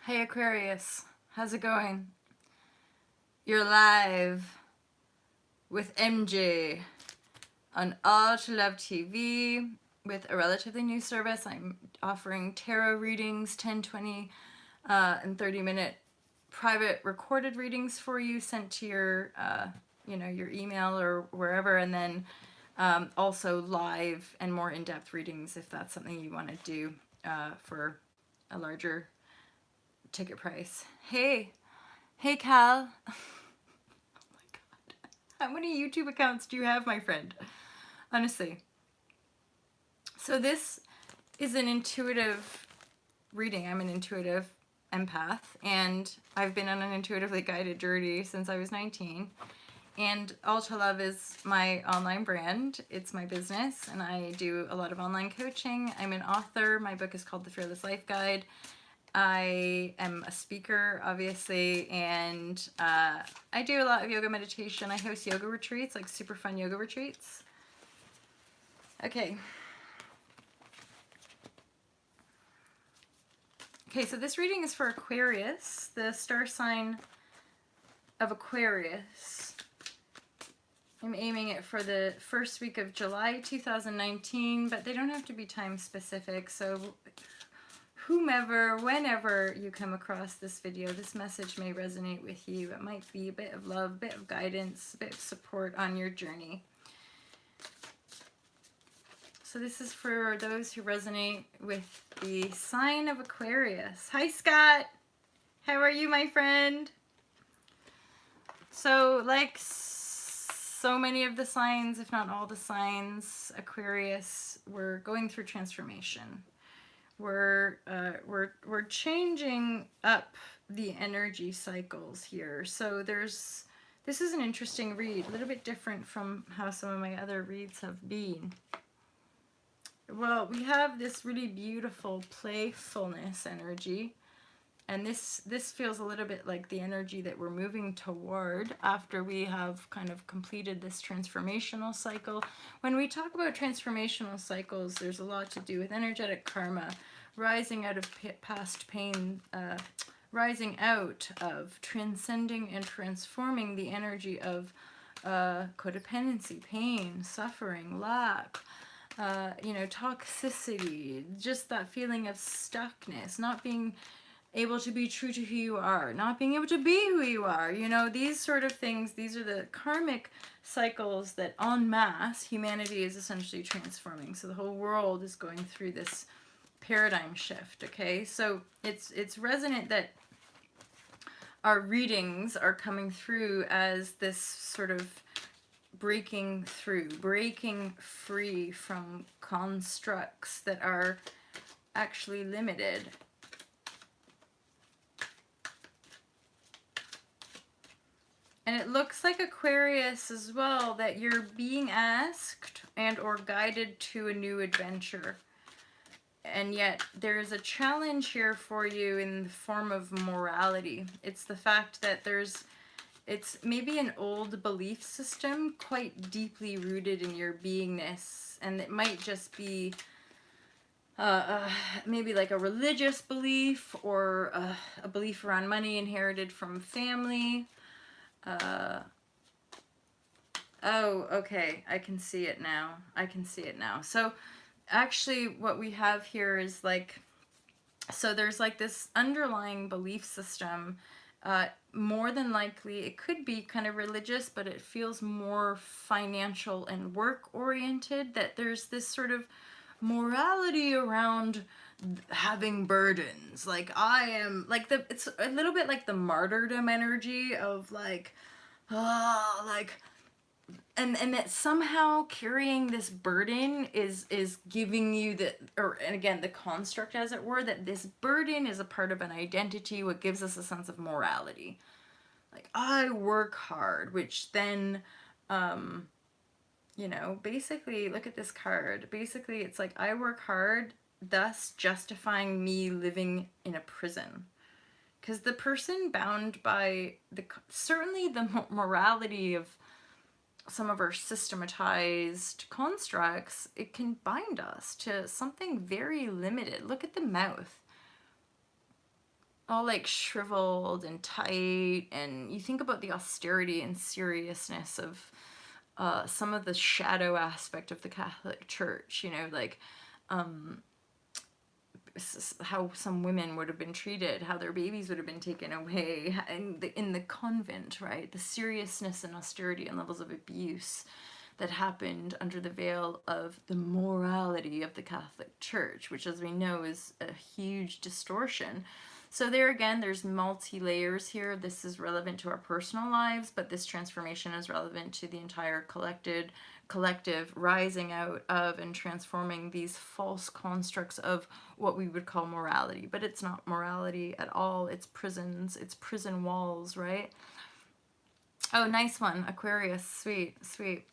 Hey Aquarius, how's it going? You're live with MJ on All to Love TV with a relatively new service. I'm offering tarot readings, 10, 20, and 30-minute private recorded readings for you sent to your, your email or wherever, and then also live and more in-depth readings if that's something you want to do for a larger ticket price. Hey Cal. Oh my god. How many YouTube accounts do you have, my friend? Honestly. So this is an intuitive reading. I'm an intuitive empath, and I've been on an intuitively guided journey since I was 19. And All to Love is my online brand. It's my business, and I do a lot of online coaching. I'm an author. My book is called The Fearless Life Guide. I am a speaker, obviously, and I do a lot of yoga meditation. I host yoga retreats, like super fun yoga retreats. Okay. Okay, so this reading is for Aquarius, the star sign of Aquarius. I'm aiming it for the first week of July 2019, but they don't have to be time specific, so whomever, whenever you come across this video, this message may resonate with you. It might be a bit of love, a bit of guidance, a bit of support on your journey. So this is for those who resonate with the sign of Aquarius. Hi, Scott. How are you, my friend? So, like so many of the signs, if not all the signs, Aquarius, we're going through transformation. We're changing up the energy cycles here. So this is an interesting read, a little bit different from how some of my other reads have been. Well, we have this really beautiful playfulness energy, and this feels a little bit like the energy that we're moving toward after we have kind of completed this transformational cycle. When we talk about transformational cycles, there's a lot to do with energetic karma, rising out of past pain, rising out of, transcending and transforming the energy of codependency, pain, suffering, lack, toxicity, just that feeling of stuckness, not being able to be true to who you are, not being able to be who you are, these sort of things. These are the karmic cycles that en masse humanity is essentially transforming. So the whole world is going through this paradigm shift. Okay, so it's resonant that our readings are coming through as this sort of breaking free from constructs that are actually limited. And it looks like Aquarius as well, that you're being asked and or guided to a new adventure. And yet there's a challenge here for you in the form of morality. It's the fact that it's maybe an old belief system quite deeply rooted in your beingness. And it might just be maybe like a religious belief or a belief around money inherited from family. Oh, okay, I can see it now. So actually what we have here is so there's like this underlying belief system. More than likely it could be kind of religious, but it feels more financial and work oriented, that there's this sort of morality around having burdens. Like I am like it's a little bit like the martyrdom energy of and that somehow carrying this burden is giving you and again the construct, as it were, that this burden is a part of an identity, what gives us a sense of morality. Like I work hard, which then basically look at this card. Basically it's like I work hard, thus justifying me living in a prison. Because the person bound by certainly the morality of some of our systematized constructs, it can bind us to something very limited. Look at the mouth. all like shriveled and tight, and you think about the austerity and seriousness of some of the shadow aspect of the Catholic Church, you know, like how some women would have been treated, how their babies would have been taken away in the convent, right? The seriousness and austerity and levels of abuse that happened under the veil of the morality of the Catholic Church, which, as we know, is a huge distortion. So there again, there's multi-layers here. This is relevant to our personal lives, but this transformation is relevant to the entire collective rising out of and transforming these false constructs of what we would call morality. But it's not morality at all. It's prisons, it's prison walls, right? Oh, nice one, Aquarius. Sweet, sweet.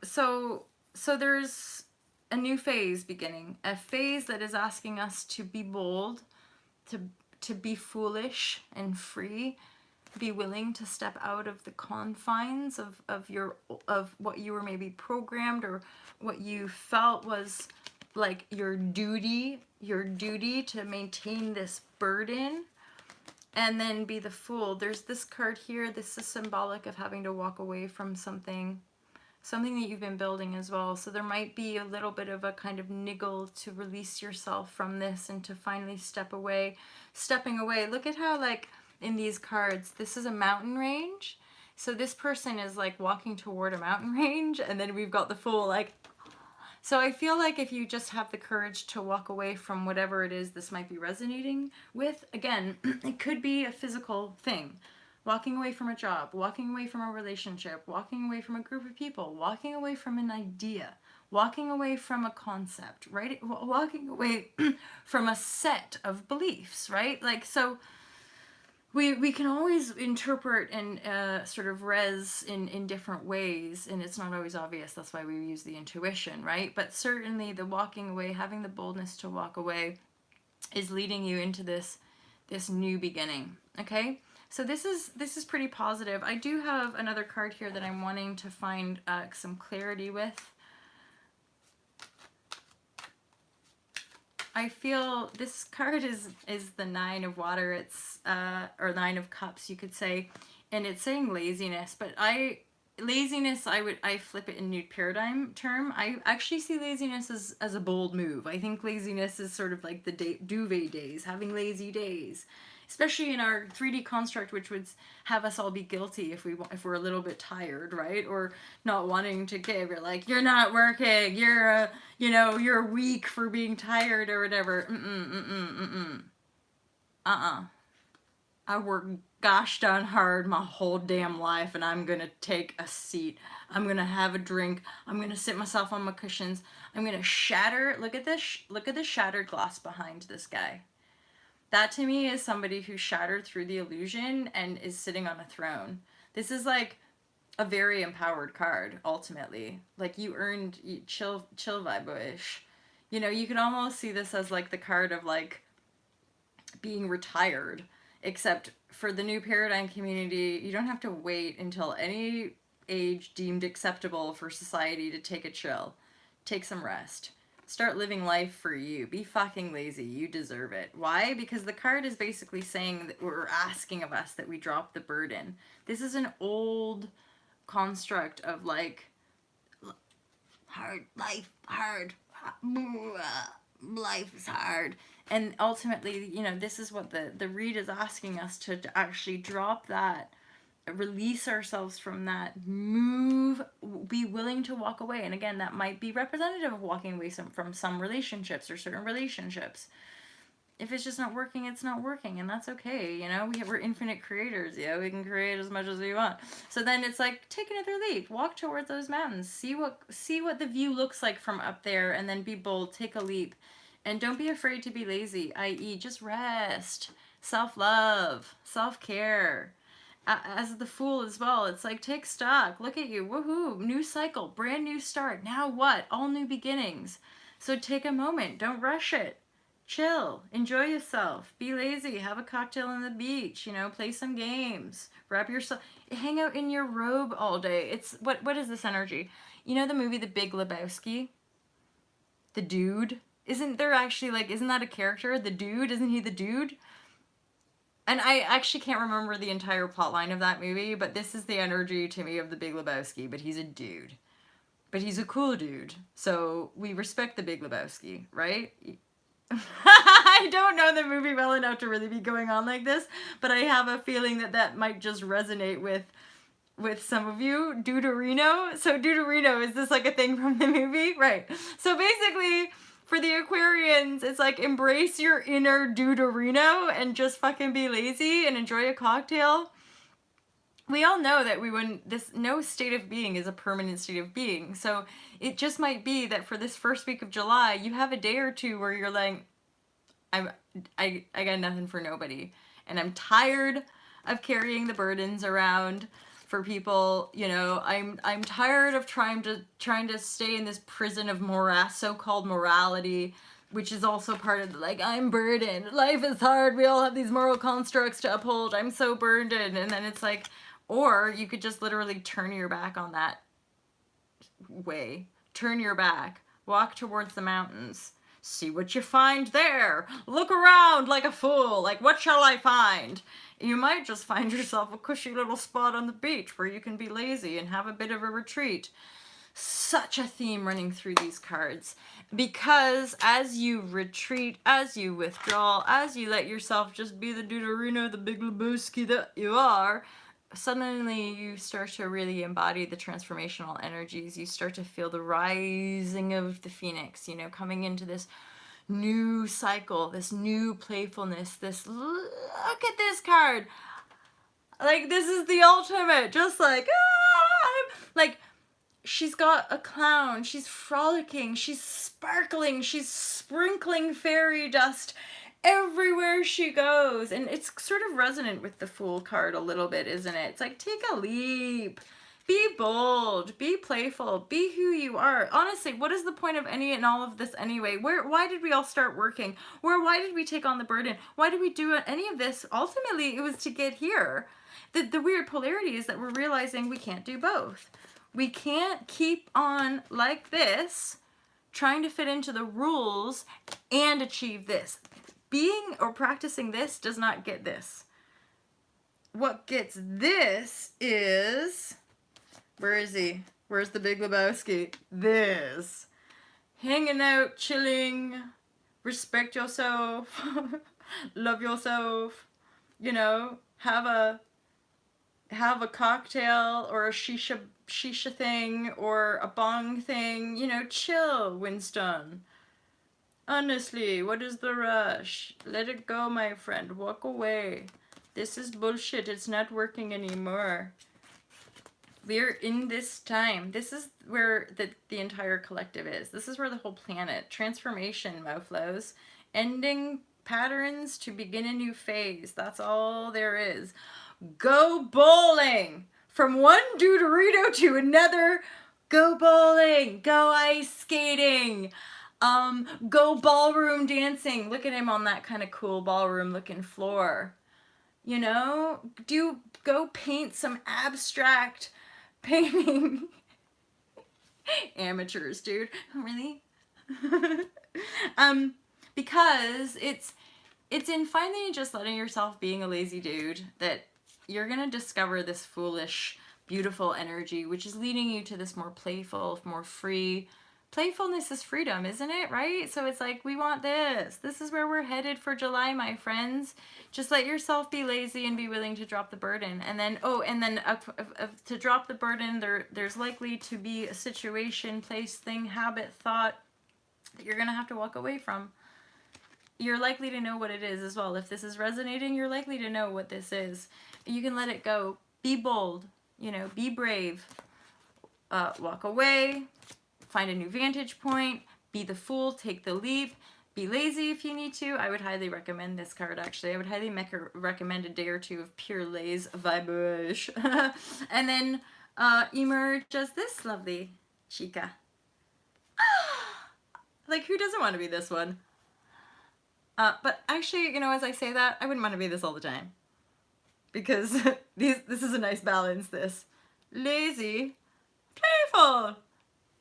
So there's a new phase beginning, a phase that is asking us to be bold, to be foolish and free, be willing to step out of the confines of what you were maybe programmed or what you felt was like your duty to maintain this burden, and then be the fool. There's this card here. This is symbolic of having to walk away from something that you've been building as well. So there might be a little bit of a kind of niggle to release yourself from this and to finally stepping away. Look at how, like, in these cards, this is a mountain range. So this person is like walking toward a mountain range, and then we've got the fool, like, so I feel like if you just have the courage to walk away from whatever it is this might be resonating with, again, it could be a physical thing. Walking away from a job, walking away from a relationship, walking away from a group of people, walking away from an idea, walking away from a concept, right? Walking away from a set of beliefs, right? Like, so we can always interpret and sort of res in different ways, and it's not always obvious. That's why we use the intuition, right? But certainly the walking away, having the boldness to walk away, is leading you into this new beginning, okay? So this is pretty positive. I do have another card here that I'm wanting to find some clarity with. I feel this card is the Nine of Water. It's or Nine of Cups, you could say, and it's saying laziness. But I flip it in new paradigm term. I actually see laziness as a bold move. I think laziness is sort of like the duvet days, having lazy days, especially in our 3D construct, which would have us all be guilty if we're a little bit tired, right? Or not wanting to give. You're like, you're not working. You're weak for being tired or whatever. I work gosh darn hard my whole damn life, and I'm gonna take a seat. I'm gonna have a drink. I'm gonna sit myself on my cushions. I'm gonna shatter. Look at this. Look at the shattered glass behind this guy. That to me is somebody who shattered through the illusion and is sitting on a throne. This is like a very empowered card, ultimately. Like, you earned chill vibe-ish. You know, you can almost see this as like the card of like being retired, except for the new paradigm community, you don't have to wait until any age deemed acceptable for society to take a chill. Take some rest. Start living life for you. Be fucking lazy. You deserve it. Why? Because the card is basically saying that we're asking of us that we drop the burden. This is an old construct of like hard life, hard, life is hard. And ultimately, you know, this is what the read is asking us to actually drop that, release ourselves from that, move, be willing to walk away. And again, that might be representative of walking away from some relationships or certain relationships. If it's just not working, it's not working, and that's okay. You know, we're infinite creators. Yeah, we can create as much as we want. So then it's like, take another leap, walk towards those mountains, see what the view looks like from up there, and then be bold, take a leap. And don't be afraid to be lazy, i.e. just rest, self-love, self-care. As the Fool as well, it's like, take stock, look at you, woohoo, new cycle, brand new start, now what, all new beginnings. So take a moment, don't rush it, chill, enjoy yourself, be lazy, have a cocktail on the beach, you know, play some games, wrap yourself, hang out in your robe all day. It's, what is this energy? You know the movie The Big Lebowski? The dude? Isn't there actually, like, isn't that a character? The dude? Isn't he the dude? and I actually can't remember the entire plot line of that movie, but this is the energy to me of the Big Lebowski, but he's a dude. But he's a cool dude, so we respect the Big Lebowski, right? I don't know the movie well enough to really be going on like this, but I have a feeling that that might just resonate with some of you. Deuterino. So Deuterino, is this like a thing from the movie? Right. So basically, for the Aquarians, it's like embrace your inner Deuterino and just fucking be lazy and enjoy a cocktail. We all know that no state of being is a permanent state of being. So it just might be that for this first week of July, you have a day or two where you're like, I got nothing for nobody. And I'm tired of carrying the burdens around for people, you know. I'm tired of trying to stay in this prison of so-called morality, which is also part of the, like, I'm burdened. Life is hard. We all have these moral constructs to uphold. I'm so burdened. And then it's like, or you could just literally turn your back on that way. Turn your back. Walk towards the mountains. See what you find there. Look around like a fool. Like, what shall I find? You might just find yourself a cushy little spot on the beach where you can be lazy and have a bit of a retreat. Such a theme running through these cards, because as you retreat, as you withdraw, as you let yourself just be the Deuterino, the Big Lebowski that you are, suddenly you start to really embody the transformational energies. You start to feel the rising of the phoenix, you know, coming into this new cycle, this new playfulness, this, look at this card. Like, this is the ultimate, just like, like, she's got a clown, she's frolicking, she's sparkling, she's sprinkling fairy dust everywhere she goes. And it's sort of resonant with the Fool card a little bit, isn't it? It's like, take a leap. Be bold, be playful, be who you are. Honestly, what is the point of any and all of this anyway? Why did we all start working? Why did we take on the burden? Why did we do any of this? Ultimately, it was to get here. The weird polarity is that we're realizing we can't do both. We can't keep on like this, trying to fit into the rules and achieve this. Being or practicing this does not get this. What gets this is, where is he? Where's the Big Lebowski? This. Hanging out, chilling, respect yourself, love yourself, you know, have a cocktail or a shisha thing or a bong thing, you know, chill, Winston. Honestly, what is the rush? Let it go, my friend. Walk away. This is bullshit. It's not working anymore. We're in this time. This is where the entire collective is. This is where the whole planet. Transformation, moflos. Ending patterns to begin a new phase. That's all there is. Go bowling! From one Deuterino to another. Go bowling. Go ice skating. Go ballroom dancing. Look at him on that kind of cool ballroom looking floor. You know, go paint some abstract painting. Amateurs, dude. Really? Because it's in finally just letting yourself being a lazy dude that you're gonna discover this foolish, beautiful energy, which is leading you to this more playful, more free. Playfulness is freedom, isn't it? Right? So it's like, we want this. This is where we're headed for July, my friends. Just let yourself be lazy and be willing to drop the burden. And then, to drop the burden, there's likely to be a situation, place, thing, habit, thought that you're going to have to walk away from. You're likely to know what it is as well. If this is resonating, you're likely to know what this is. You can let it go. Be bold. You know, be brave. Walk away. Find a new vantage point, be the fool, take the leap, be lazy if you need to. I would highly recommend this card, actually. I would highly recommend a day or two of pure laze vibrashe. And then emerge as this lovely chica. Like, who doesn't want to be this one? But actually, you know, as I say that, I wouldn't want to be this all the time. Because this is a nice balance, this. Lazy, playful.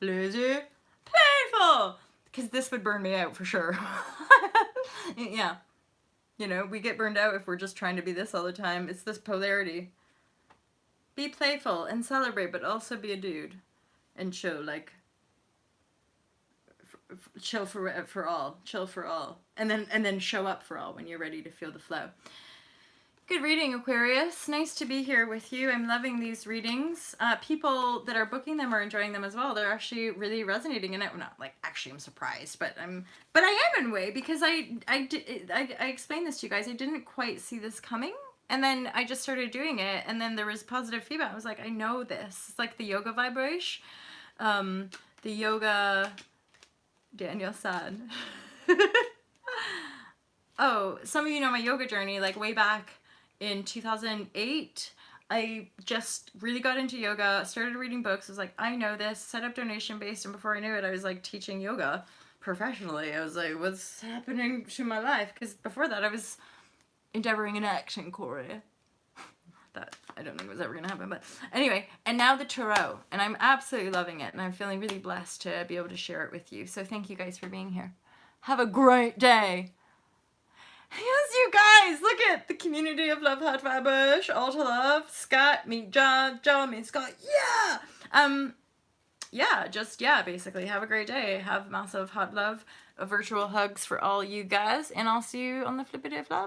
Lazy, playful, because this would burn me out for sure. Yeah. You know, we get burned out if we're just trying to be this all the time. It's this polarity. Be playful and celebrate, but also be a dude and show, like, chill for all, chill for all, and then show up for all when you're ready to feel the flow. Good reading, Aquarius. Nice to be here with you. I'm loving these readings. People that are booking them are enjoying them as well. They're actually really resonating in it. Well, not like actually I'm surprised, but I am in a way, because I explained this to you guys. I didn't quite see this coming. And then I just started doing it, and then there was positive feedback. I was like, I know this. It's like the yoga vibrashe. The yoga... Daniel sad. Oh, some of you know my yoga journey, like way back in 2008. I just really got into yoga, started reading books. I was like, I know this, set up donation based, and before I knew it, I was like teaching yoga professionally. I was like, what's happening to my life? Because before that, I was endeavoring in acting, Corey. That I don't think was ever gonna happen, but anyway. And now the tarot, and I'm absolutely loving it, and I'm feeling really blessed to be able to share it with you. So thank you guys for being here. Have a great day. Yes, you guys, look at the community of Love Heart Vibrashe, all to love. Scott, meet John, John meet Scott. Yeah, basically have a great day. Have massive hot love, virtual hugs for all you guys, and I'll see you on the flippity flop.